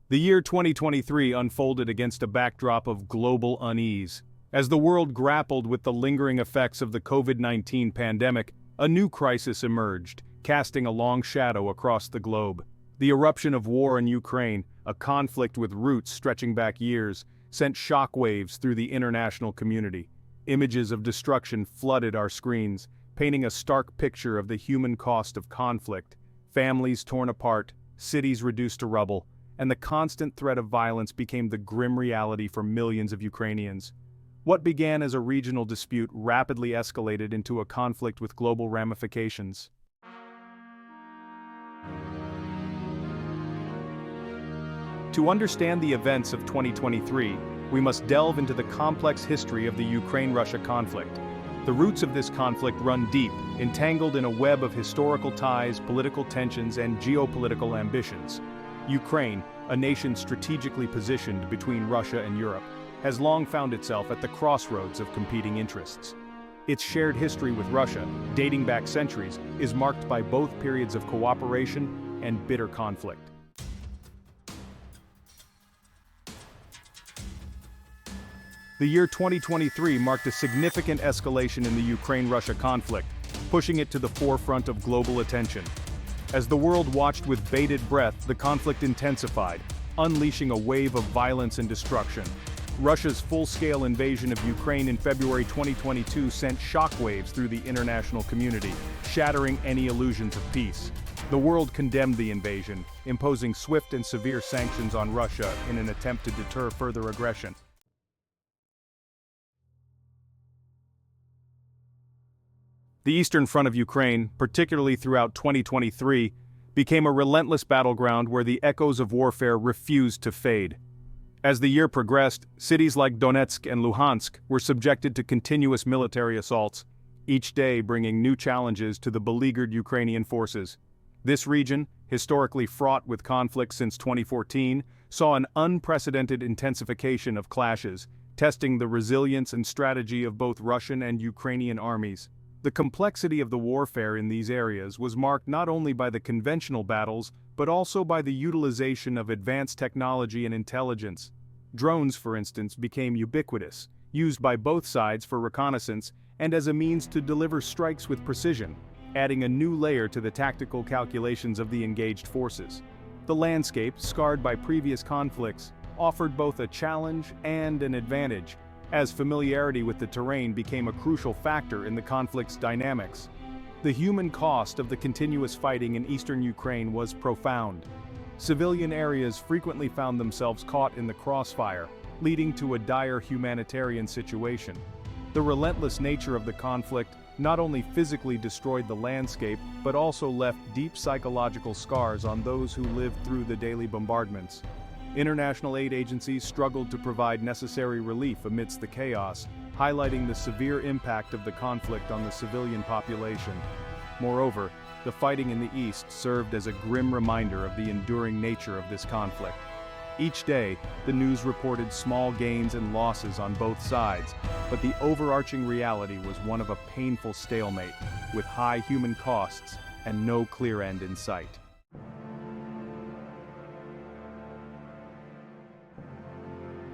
The year 2023 unfolded against a backdrop of global unease. As the world grappled with the lingering effects of the COVID-19 pandemic, a new crisis emerged, casting a long shadow across the globe. The eruption of war in Ukraine, a conflict with roots stretching back years, sent shockwaves through the international community. Images of destruction flooded our screens, painting a stark picture of the human cost of conflict. Families torn apart, cities reduced to rubble, and the constant threat of violence became the grim reality for millions of Ukrainians. What began as a regional dispute rapidly escalated into a conflict with global ramifications. To understand the events of 2023, we must delve into the complex history of the Ukraine-Russia conflict. The roots of this conflict run deep, entangled in a web of historical ties, political tensions, and geopolitical ambitions. Ukraine, a nation strategically positioned between Russia and Europe, has long found itself at the crossroads of competing interests. Its shared history with Russia, dating back centuries, is marked by both periods of cooperation and bitter conflict. The year 2023 marked a significant escalation in the Ukraine-Russia conflict, pushing it to the forefront of global attention. As the world watched with bated breath, the conflict intensified, unleashing a wave of violence and destruction. Russia's full-scale invasion of Ukraine in February 2022 sent shockwaves through the international community, shattering any illusions of peace. The world condemned the invasion, imposing swift and severe sanctions on Russia in an attempt to deter further aggression. The eastern front of Ukraine, particularly throughout 2023, became a relentless battleground where the echoes of warfare refused to fade. As the year progressed, cities like Donetsk and Luhansk were subjected to continuous military assaults, each day bringing new challenges to the beleaguered Ukrainian forces. This region, historically fraught with conflict since 2014, saw an unprecedented intensification of clashes, testing the resilience and strategy of both Russian and Ukrainian armies. The complexity of the warfare in these areas was marked not only by the conventional battles, but also by the utilization of advanced technology and intelligence. Drones, for instance, became ubiquitous, used by both sides for reconnaissance and as a means to deliver strikes with precision, adding a new layer to the tactical calculations of the engaged forces. The landscape, scarred by previous conflicts, offered both a challenge and an advantage, as familiarity with the terrain became a crucial factor in the conflict's dynamics. The human cost of the continuous fighting in eastern Ukraine was profound. Civilian areas frequently found themselves caught in the crossfire, leading to a dire humanitarian situation. The relentless nature of the conflict not only physically destroyed the landscape, but also left deep psychological scars on those who lived through the daily bombardments. International aid agencies struggled to provide necessary relief amidst the chaos, highlighting the severe impact of the conflict on the civilian population. Moreover, the fighting in the east served as a grim reminder of the enduring nature of this conflict. Each day, the news reported small gains and losses on both sides, but the overarching reality was one of a painful stalemate, with high human costs and no clear end in sight.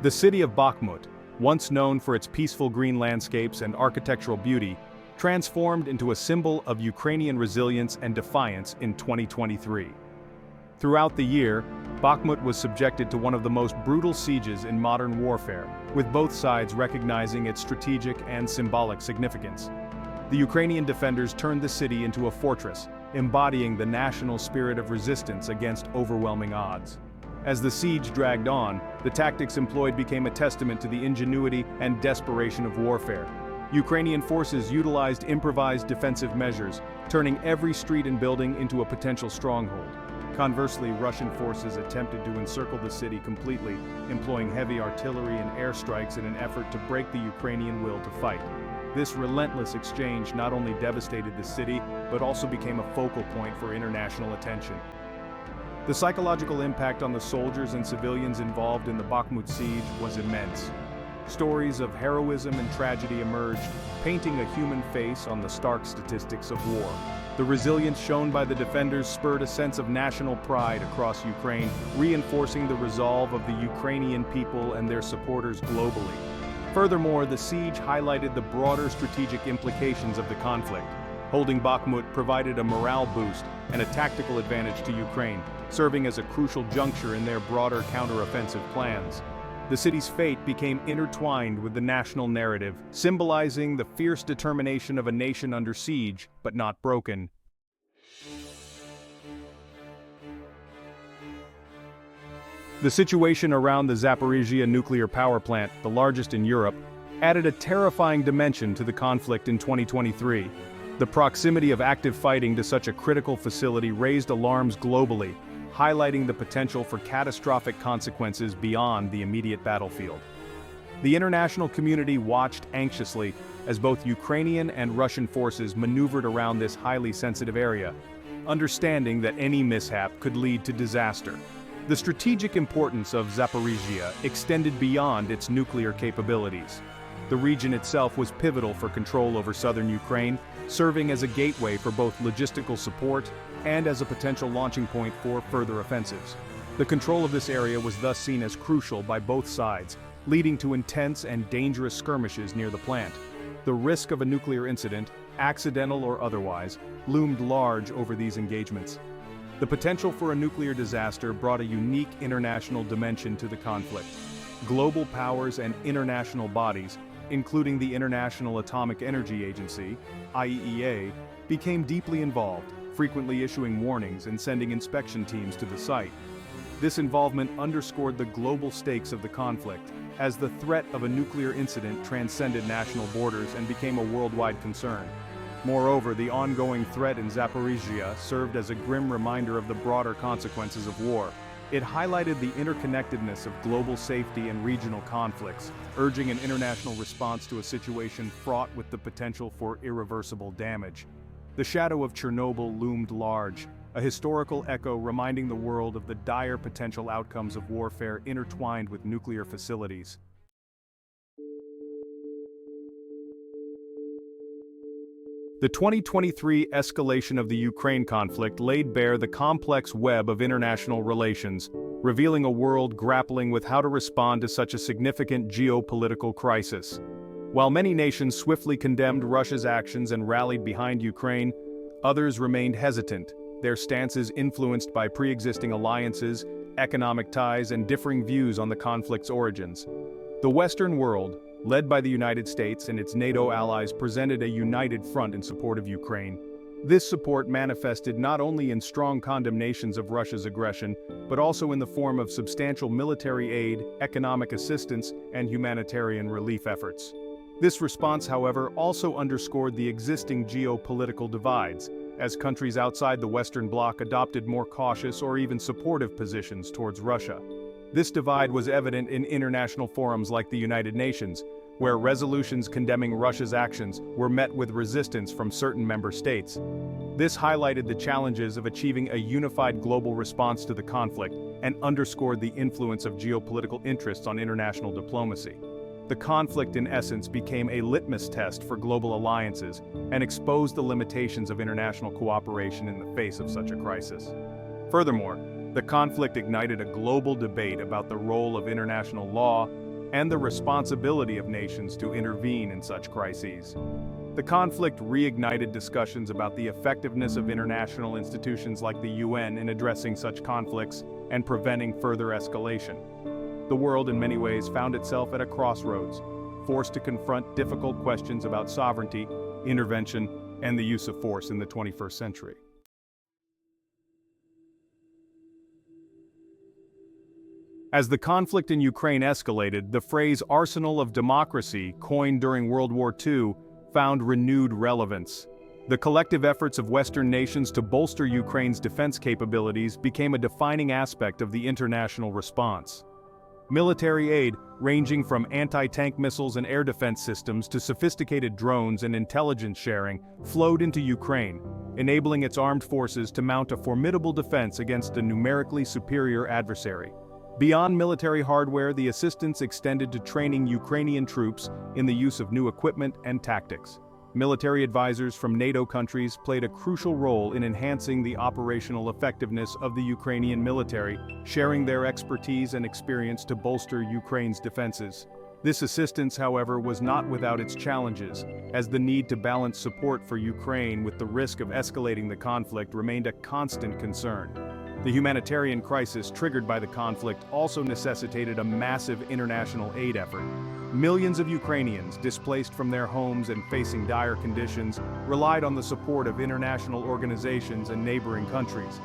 The city of Bakhmut, once known for its peaceful green landscapes and architectural beauty, transformed into a symbol of Ukrainian resilience and defiance in 2023. Throughout the year, Bakhmut was subjected to one of the most brutal sieges in modern warfare, with both sides recognizing its strategic and symbolic significance. The Ukrainian defenders turned the city into a fortress, embodying the national spirit of resistance against overwhelming odds. As the siege dragged on, the tactics employed became a testament to the ingenuity and desperation of warfare. Ukrainian forces utilized improvised defensive measures, turning every street and building into a potential stronghold. Conversely, Russian forces attempted to encircle the city completely, employing heavy artillery and airstrikes in an effort to break the Ukrainian will to fight. This relentless exchange not only devastated the city, but also became a focal point for international attention. The psychological impact on the soldiers and civilians involved in the Bakhmut siege was immense. Stories of heroism and tragedy emerged, painting a human face on the stark statistics of war. The resilience shown by the defenders spurred a sense of national pride across Ukraine, reinforcing the resolve of the Ukrainian people and their supporters globally. Furthermore, the siege highlighted the broader strategic implications of the conflict. Holding Bakhmut provided a morale boost and a tactical advantage to Ukraine, serving as a crucial juncture in their broader counteroffensive plans. The city's fate became intertwined with the national narrative, symbolizing the fierce determination of a nation under siege, but not broken. The situation around the Zaporizhzhia nuclear power plant, the largest in Europe, added a terrifying dimension to the conflict in 2023. The proximity of active fighting to such a critical facility raised alarms globally, highlighting the potential for catastrophic consequences beyond the immediate battlefield. The international community watched anxiously as both Ukrainian and Russian forces maneuvered around this highly sensitive area, understanding that any mishap could lead to disaster. The strategic importance of Zaporizhzhia extended beyond its nuclear capabilities. The region itself was pivotal for control over southern Ukraine, serving as a gateway for both logistical support and as a potential launching point for further offensives. The control of this area was thus seen as crucial by both sides, leading to intense and dangerous skirmishes near the plant. The risk of a nuclear incident, accidental or otherwise, loomed large over these engagements. The potential for a nuclear disaster brought a unique international dimension to the conflict. Global powers and international bodies, including the International Atomic Energy Agency, IAEA, became deeply involved, frequently issuing warnings and sending inspection teams to the site. This involvement underscored the global stakes of the conflict, as the threat of a nuclear incident transcended national borders and became a worldwide concern. Moreover, the ongoing threat in Zaporizhzhia served as a grim reminder of the broader consequences of war. It highlighted the interconnectedness of global safety and regional conflicts, urging an international response to a situation fraught with the potential for irreversible damage. The shadow of Chernobyl loomed large, a historical echo reminding the world of the dire potential outcomes of warfare intertwined with nuclear facilities. The 2023 escalation of the Ukraine conflict laid bare the complex web of international relations, revealing a world grappling with how to respond to such a significant geopolitical crisis. While many nations swiftly condemned Russia's actions and rallied behind Ukraine, others remained hesitant, their stances influenced by pre-existing alliances, economic ties, and differing views on the conflict's origins. The Western world, led by the United States and its NATO allies, presented a united front in support of Ukraine. This support manifested not only in strong condemnations of Russia's aggression, but also in the form of substantial military aid, economic assistance, and humanitarian relief efforts. This response, however, also underscored the existing geopolitical divides, as countries outside the Western Bloc adopted more cautious or even supportive positions towards Russia. This divide was evident in international forums like the United Nations, where resolutions condemning Russia's actions were met with resistance from certain member states. This highlighted the challenges of achieving a unified global response to the conflict and underscored the influence of geopolitical interests on international diplomacy. The conflict, in essence, became a litmus test for global alliances and exposed the limitations of international cooperation in the face of such a crisis. Furthermore, the conflict ignited a global debate about the role of international law and the responsibility of nations to intervene in such crises. The conflict reignited discussions about the effectiveness of international institutions like the UN in addressing such conflicts and preventing further escalation. The world, in many ways, found itself at a crossroads, forced to confront difficult questions about sovereignty, intervention, and the use of force in the 21st century. As the conflict in Ukraine escalated, the phrase "arsenal of democracy," coined during World War II, found renewed relevance. The collective efforts of Western nations to bolster Ukraine's defense capabilities became a defining aspect of the international response. Military aid, ranging from anti-tank missiles and air defense systems to sophisticated drones and intelligence sharing, flowed into Ukraine, enabling its armed forces to mount a formidable defense against a numerically superior adversary. Beyond military hardware, the assistance extended to training Ukrainian troops in the use of new equipment and tactics. military advisors from NATO countries played a crucial role in enhancing the operational effectiveness of the Ukrainian military, sharing their expertise and experience to bolster Ukraine's defenses. This assistance, however, was not without its challenges, as the need to balance support for Ukraine with the risk of escalating the conflict remained a constant concern. The humanitarian crisis triggered by the conflict also necessitated a massive international aid effort. Millions of Ukrainians, displaced from their homes and facing dire conditions, relied on the support of international organizations and neighboring countries.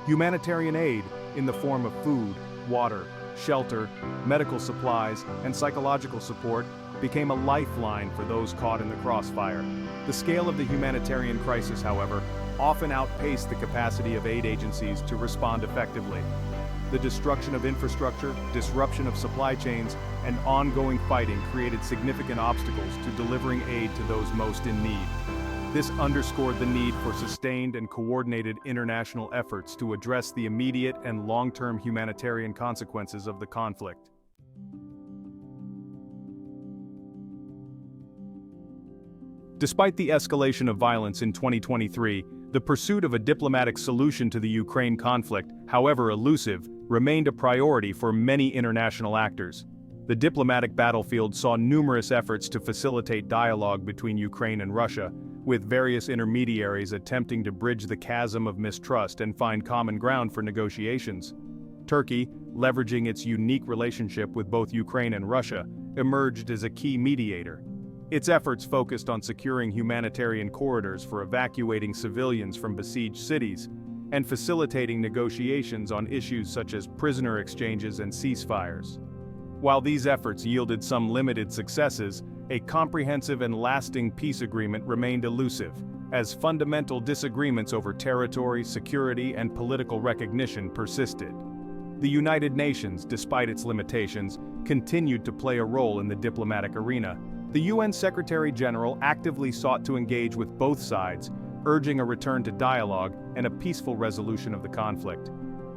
Humanitarian aid, in the form of food, water, shelter, medical supplies, and psychological support, became a lifeline for those caught in the crossfire. The scale of the humanitarian crisis, however, often outpaced the capacity of aid agencies to respond effectively. The destruction of infrastructure, disruption of supply chains, and ongoing fighting created significant obstacles to delivering aid to those most in need. This underscored the need for sustained and coordinated international efforts to address the immediate and long-term humanitarian consequences of the conflict. Despite the escalation of violence in 2023, the pursuit of a diplomatic solution to the Ukraine conflict, however elusive, remained a priority for many international actors. The diplomatic battlefield saw numerous efforts to facilitate dialogue between Ukraine and Russia, with various intermediaries attempting to bridge the chasm of mistrust and find common ground for negotiations. Turkey, leveraging its unique relationship with both Ukraine and Russia, emerged as a key mediator. Its efforts focused on securing humanitarian corridors for evacuating civilians from besieged cities, and facilitating negotiations on issues such as prisoner exchanges and ceasefires. While these efforts yielded some limited successes, a comprehensive and lasting peace agreement remained elusive, as fundamental disagreements over territory, security, and political recognition persisted. The United Nations, despite its limitations, continued to play a role in the diplomatic arena. The UN Secretary-General actively sought to engage with both sides, urging a return to dialogue and a peaceful resolution of the conflict.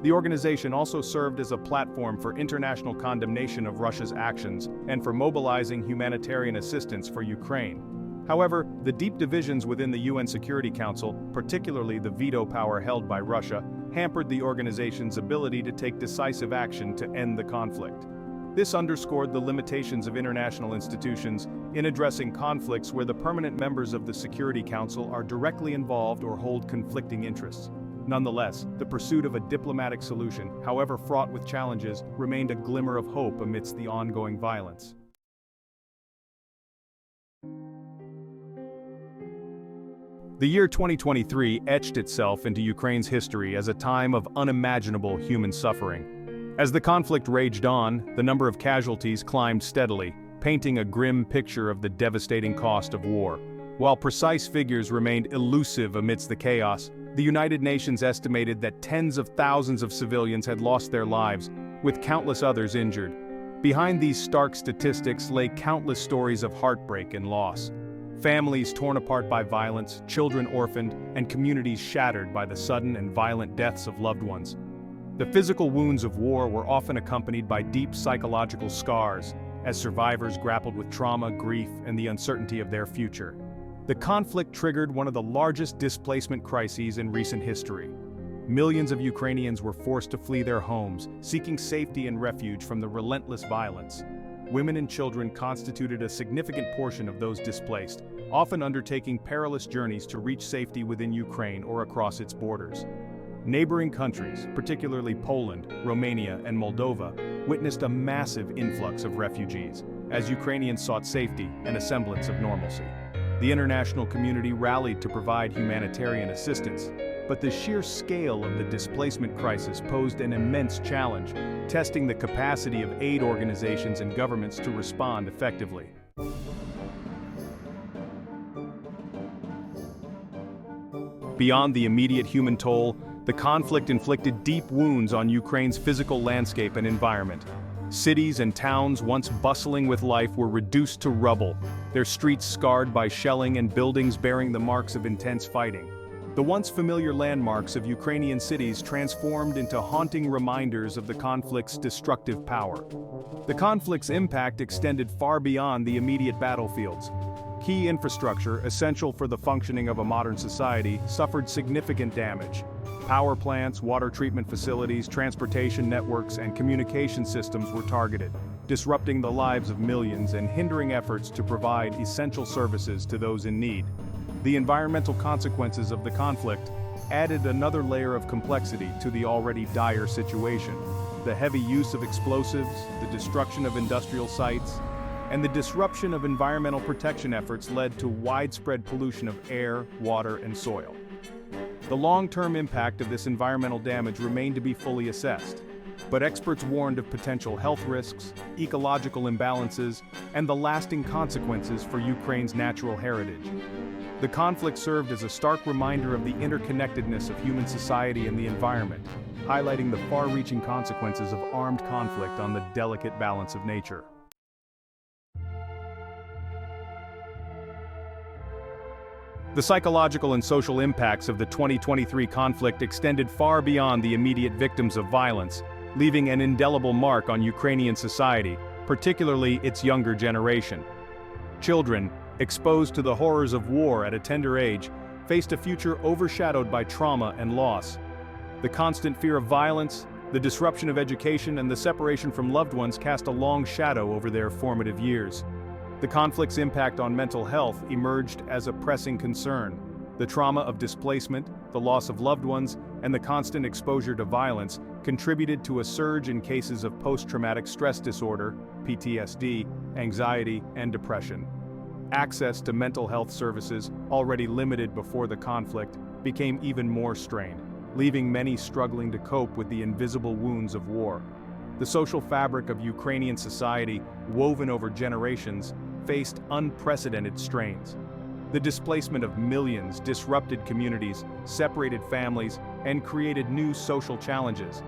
The organization also served as a platform for international condemnation of Russia's actions and for mobilizing humanitarian assistance for Ukraine. However, the deep divisions within the UN Security Council, particularly the veto power held by Russia, hampered the organization's ability to take decisive action to end the conflict. This underscored the limitations of international institutions in addressing conflicts where the permanent members of the Security Council are directly involved or hold conflicting interests. Nonetheless, the pursuit of a diplomatic solution, however fraught with challenges, remained a glimmer of hope amidst the ongoing violence. The year 2023 etched itself into Ukraine's history as a time of unimaginable human suffering. As the conflict raged on, the number of casualties climbed steadily, painting a grim picture of the devastating cost of war. While precise figures remained elusive amidst the chaos, the United Nations estimated that tens of thousands of civilians had lost their lives, with countless others injured. Behind these stark statistics lay countless stories of heartbreak and loss. Families torn apart by violence, children orphaned, and communities shattered by the sudden and violent deaths of loved ones. The physical wounds of war were often accompanied by deep psychological scars, as survivors grappled with trauma, grief, and the uncertainty of their future. The conflict triggered one of the largest displacement crises in recent history. Millions of Ukrainians were forced to flee their homes, seeking safety and refuge from the relentless violence. Women and children constituted a significant portion of those displaced, often undertaking perilous journeys to reach safety within Ukraine or across its borders. Neighboring countries, particularly Poland, Romania, and Moldova, witnessed a massive influx of refugees, as Ukrainians sought safety and a semblance of normalcy. The international community rallied to provide humanitarian assistance, but the sheer scale of the displacement crisis posed an immense challenge, testing the capacity of aid organizations and governments to respond effectively. Beyond the immediate human toll, the conflict inflicted deep wounds on Ukraine's physical landscape and environment. Cities and towns once bustling with life were reduced to rubble, their streets scarred by shelling and buildings bearing the marks of intense fighting. The once familiar landmarks of Ukrainian cities transformed into haunting reminders of the conflict's destructive power. The conflict's impact extended far beyond the immediate battlefields. Key infrastructure, essential for the functioning of a modern society, suffered significant damage. Power plants, water treatment facilities, transportation networks, and communication systems were targeted, disrupting the lives of millions and hindering efforts to provide essential services to those in need. The environmental consequences of the conflict added another layer of complexity to the already dire situation. The heavy use of explosives, the destruction of industrial sites, and the disruption of environmental protection efforts led to widespread pollution of air, water, and soil. The long-term impact of this environmental damage remained to be fully assessed, but experts warned of potential health risks, ecological imbalances, and the lasting consequences for Ukraine's natural heritage. The conflict served as a stark reminder of the interconnectedness of human society and the environment, highlighting the far-reaching consequences of armed conflict on the delicate balance of nature. The psychological and social impacts of the 2023 conflict extended far beyond the immediate victims of violence, leaving an indelible mark on Ukrainian society, particularly its younger generation. Children, exposed to the horrors of war at a tender age, faced a future overshadowed by trauma and loss. The constant fear of violence, the disruption of education, and the separation from loved ones cast a long shadow over their formative years. The conflict's impact on mental health emerged as a pressing concern. The trauma of displacement, the loss of loved ones, and the constant exposure to violence contributed to a surge in cases of post-traumatic stress disorder, PTSD, anxiety, and depression. Access to mental health services, already limited before the conflict, became even more strained, leaving many struggling to cope with the invisible wounds of war. The social fabric of Ukrainian society, woven over generations, faced unprecedented strains. The displacement of millions disrupted communities, separated families, and created new social challenges.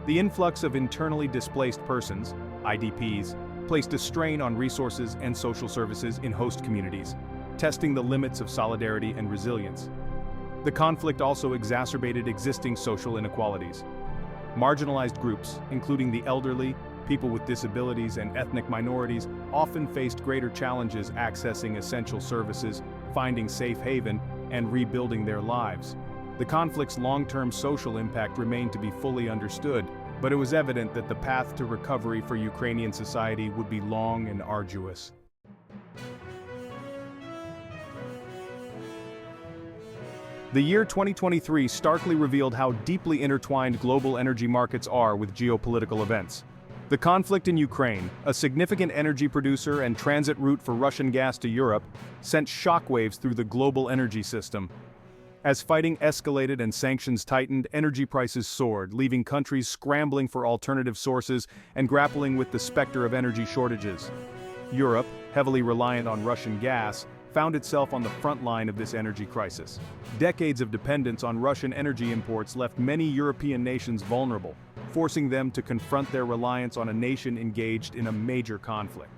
The influx of internally displaced persons, IDPs, placed a strain on resources and social services in host communities, testing the limits of solidarity and resilience. The conflict also exacerbated existing social inequalities. Marginalized groups, including the elderly, people with disabilities, and ethnic minorities, often faced greater challenges accessing essential services, finding safe haven, and rebuilding their lives. The conflict's long-term social impact remained to be fully understood, but it was evident that the path to recovery for Ukrainian society would be long and arduous. The year 2023 starkly revealed how deeply intertwined global energy markets are with geopolitical events. The conflict in Ukraine, a significant energy producer and transit route for Russian gas to Europe, sent shockwaves through the global energy system. As fighting escalated and sanctions tightened, energy prices soared, leaving countries scrambling for alternative sources and grappling with the specter of energy shortages. Europe, heavily reliant on Russian gas, found itself on the front line of this energy crisis. Decades of dependence on Russian energy imports left many European nations vulnerable, forcing them to confront their reliance on a nation engaged in a major conflict.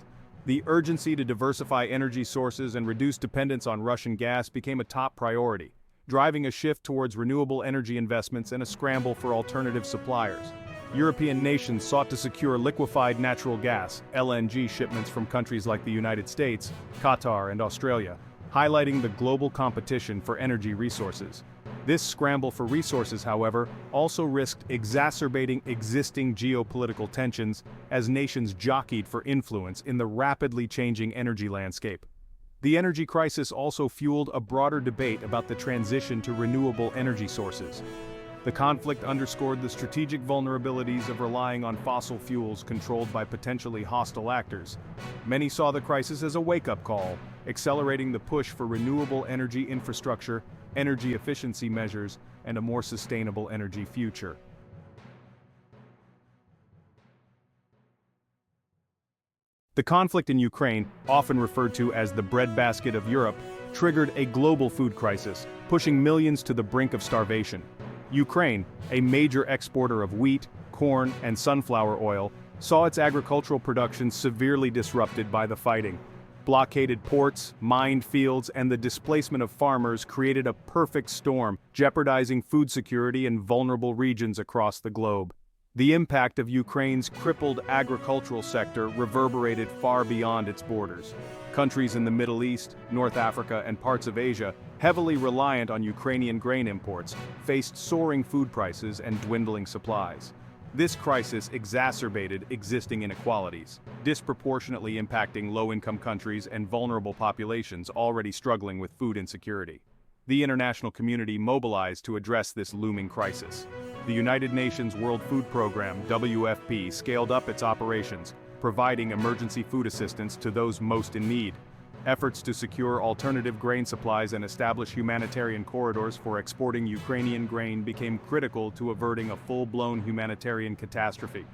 The urgency to diversify energy sources and reduce dependence on Russian gas became a top priority, driving a shift towards renewable energy investments and a scramble for alternative suppliers. European nations sought to secure liquefied natural gas, LNG shipments from countries like the United States, Qatar, and Australia, highlighting the global competition for energy resources. This scramble for resources, however, also risked exacerbating existing geopolitical tensions as nations jockeyed for influence in the rapidly changing energy landscape. The energy crisis also fueled a broader debate about the transition to renewable energy sources. The conflict underscored the strategic vulnerabilities of relying on fossil fuels controlled by potentially hostile actors. Many saw the crisis as a wake-up call, accelerating the push for renewable energy infrastructure, energy efficiency measures, and a more sustainable energy future. The conflict in Ukraine, often referred to as the breadbasket of Europe, triggered a global food crisis, pushing millions to the brink of starvation. Ukraine, a major exporter of wheat, corn, and sunflower oil, saw its agricultural production severely disrupted by the fighting. Blockaded ports, mined fields, and the displacement of farmers created a perfect storm, jeopardizing food security in vulnerable regions across the globe. The impact of Ukraine's crippled agricultural sector reverberated far beyond its borders. Countries in the Middle East, North Africa, and parts of Asia, heavily reliant on Ukrainian grain imports, faced soaring food prices and dwindling supplies. This crisis exacerbated existing inequalities, disproportionately impacting low-income countries and vulnerable populations already struggling with food insecurity. The international community mobilized to address this looming crisis. The United Nations World Food Programme, WFP, scaled up its operations, providing emergency food assistance to those most in need. Efforts to secure alternative grain supplies and establish humanitarian corridors for exporting Ukrainian grain became critical to averting a full-blown humanitarian catastrophe.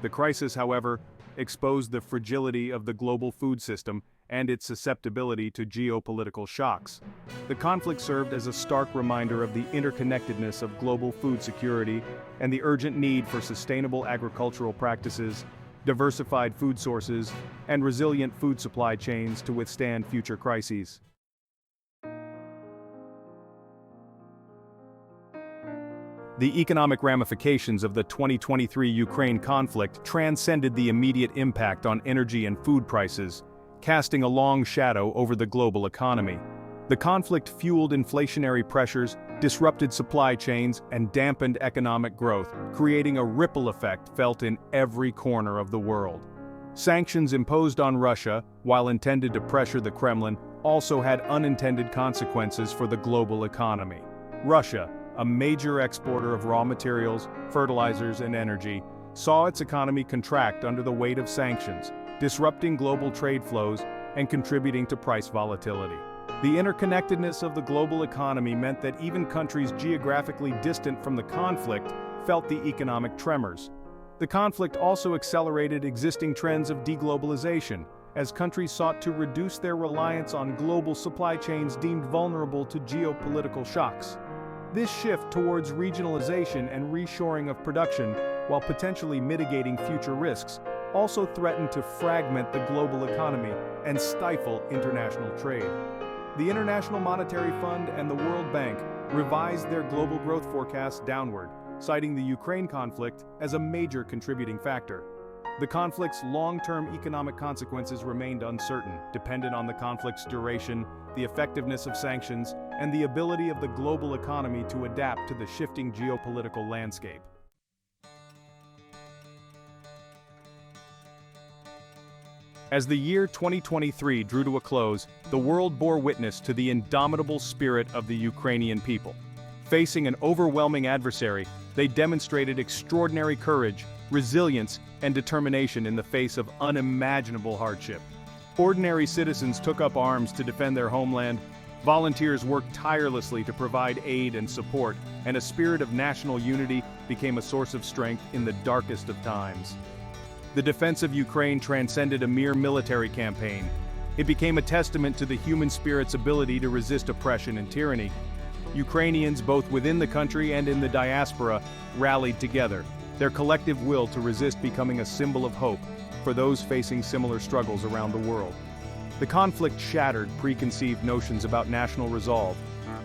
The crisis, however, exposed the fragility of the global food system and its susceptibility to geopolitical shocks. The conflict served as a stark reminder of the interconnectedness of global food security and the urgent need for sustainable agricultural practices, diversified food sources, and resilient food supply chains to withstand future crises. The economic ramifications of the 2023 Ukraine conflict transcended the immediate impact on energy and food prices, casting a long shadow over the global economy. The conflict fueled inflationary pressures, disrupted supply chains, and dampened economic growth, creating a ripple effect felt in every corner of the world. Sanctions imposed on Russia, while intended to pressure the Kremlin, also had unintended consequences for the global economy. Russia, a major exporter of raw materials, fertilizers, and energy, saw its economy contract under the weight of sanctions, disrupting global trade flows and contributing to price volatility. The interconnectedness of the global economy meant that even countries geographically distant from the conflict felt the economic tremors. The conflict also accelerated existing trends of deglobalization, as countries sought to reduce their reliance on global supply chains deemed vulnerable to geopolitical shocks. This shift towards regionalization and reshoring of production, while potentially mitigating future risks, also threatened to fragment the global economy and stifle international trade. The International Monetary Fund and the World Bank revised their global growth forecasts downward, citing the Ukraine conflict as a major contributing factor. The conflict's long-term economic consequences remained uncertain, dependent on the conflict's duration, the effectiveness of sanctions, and the ability of the global economy to adapt to the shifting geopolitical landscape. As the year 2023 drew to a close, the world bore witness to the indomitable spirit of the Ukrainian people. Facing an overwhelming adversary, they demonstrated extraordinary courage, resilience, and determination in the face of unimaginable hardship. Ordinary citizens took up arms to defend their homeland, volunteers worked tirelessly to provide aid and support, and a spirit of national unity became a source of strength in the darkest of times. The defense of Ukraine transcended a mere military campaign. It became a testament to the human spirit's ability to resist oppression and tyranny. Ukrainians, both within the country and in the diaspora, rallied together, their collective will to resist becoming a symbol of hope for those facing similar struggles around the world. The conflict shattered preconceived notions about national resolve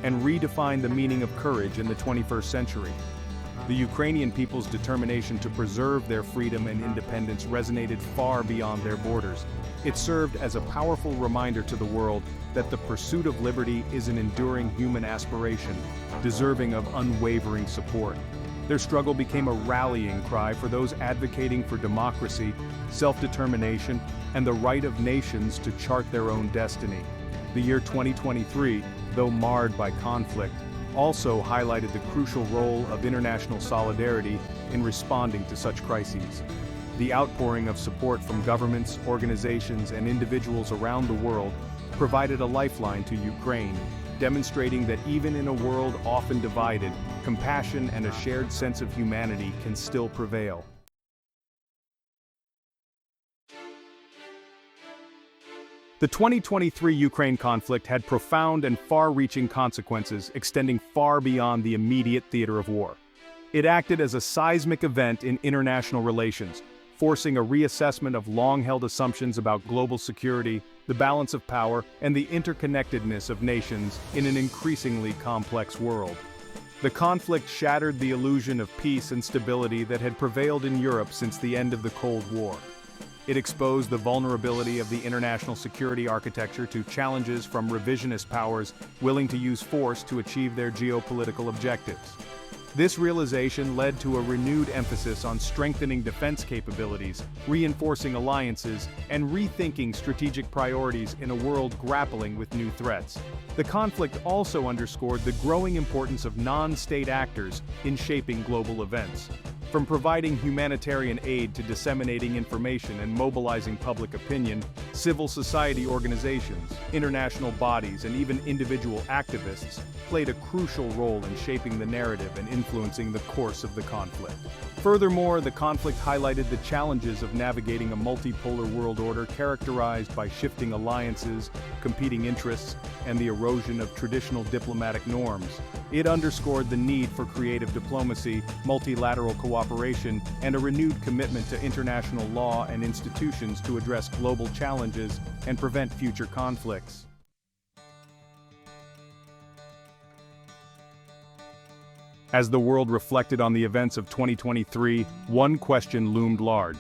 and redefined the meaning of courage in the 21st century. The Ukrainian people's determination to preserve their freedom and independence resonated far beyond their borders. It served as a powerful reminder to the world that the pursuit of liberty is an enduring human aspiration, deserving of unwavering support. Their struggle became a rallying cry for those advocating for democracy, self-determination, and the right of nations to chart their own destiny. The year 2023, though marred by conflict, also highlighted the crucial role of international solidarity in responding to such crises. The outpouring of support from governments, organizations, and individuals around the world provided a lifeline to Ukraine, demonstrating that even in a world often divided, compassion and a shared sense of humanity can still prevail. The 2023 Ukraine conflict had profound and far-reaching consequences extending far beyond the immediate theater of war. It acted as a seismic event in international relations, forcing a reassessment of long-held assumptions about global security, the balance of power, and the interconnectedness of nations in an increasingly complex world. The conflict shattered the illusion of peace and stability that had prevailed in Europe since the end of the Cold War. It exposed the vulnerability of the international security architecture to challenges from revisionist powers willing to use force to achieve their geopolitical objectives. This realization led to a renewed emphasis on strengthening defense capabilities, reinforcing alliances, and rethinking strategic priorities in a world grappling with new threats. The conflict also underscored the growing importance of non-state actors in shaping global events. From providing humanitarian aid to disseminating information and mobilizing public opinion, civil society organizations, international bodies, and even individual activists played a crucial role in shaping the narrative and influencing the course of the conflict. Furthermore, the conflict highlighted the challenges of navigating a multipolar world order characterized by shifting alliances, competing interests, and the erosion of traditional diplomatic norms. It underscored the need for creative diplomacy, multilateral cooperation, and a renewed commitment to international law and institutions to address global challenges and prevent future conflicts. As the world reflected on the events of 2023, one question loomed large.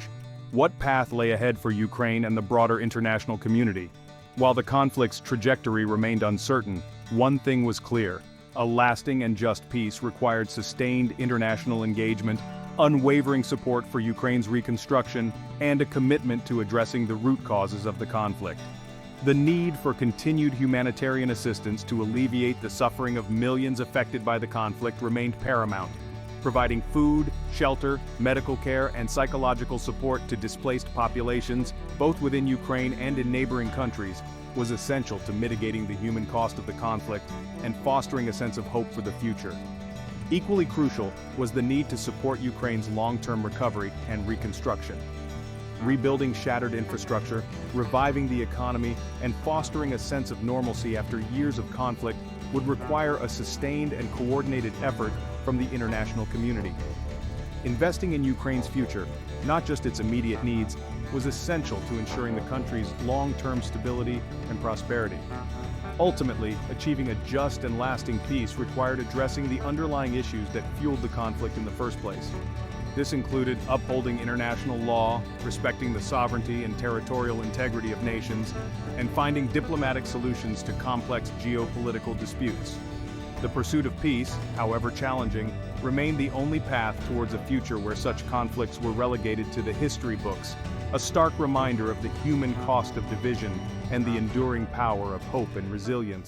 What path lay ahead for Ukraine and the broader international community? While the conflict's trajectory remained uncertain, one thing was clear. A lasting and just peace required sustained international engagement, unwavering support for Ukraine's reconstruction, and a commitment to addressing the root causes of the conflict. The need for continued humanitarian assistance to alleviate the suffering of millions affected by the conflict remained paramount. Providing food, shelter, medical care, and psychological support to displaced populations, both within Ukraine and in neighboring countries, was essential to mitigating the human cost of the conflict and fostering a sense of hope for the future. Equally crucial was the need to support Ukraine's long-term recovery and reconstruction. Rebuilding shattered infrastructure, reviving the economy, and fostering a sense of normalcy after years of conflict would require a sustained and coordinated effort from the international community. Investing in Ukraine's future, not just its immediate needs, was essential to ensuring the country's long-term stability and prosperity. Ultimately, achieving a just and lasting peace required addressing the underlying issues that fueled the conflict in the first place. This included upholding international law, respecting the sovereignty and territorial integrity of nations, and finding diplomatic solutions to complex geopolitical disputes. The pursuit of peace, however challenging, remained the only path towards a future where such conflicts were relegated to the history books, a stark reminder of the human cost of division and the enduring power of hope and resilience.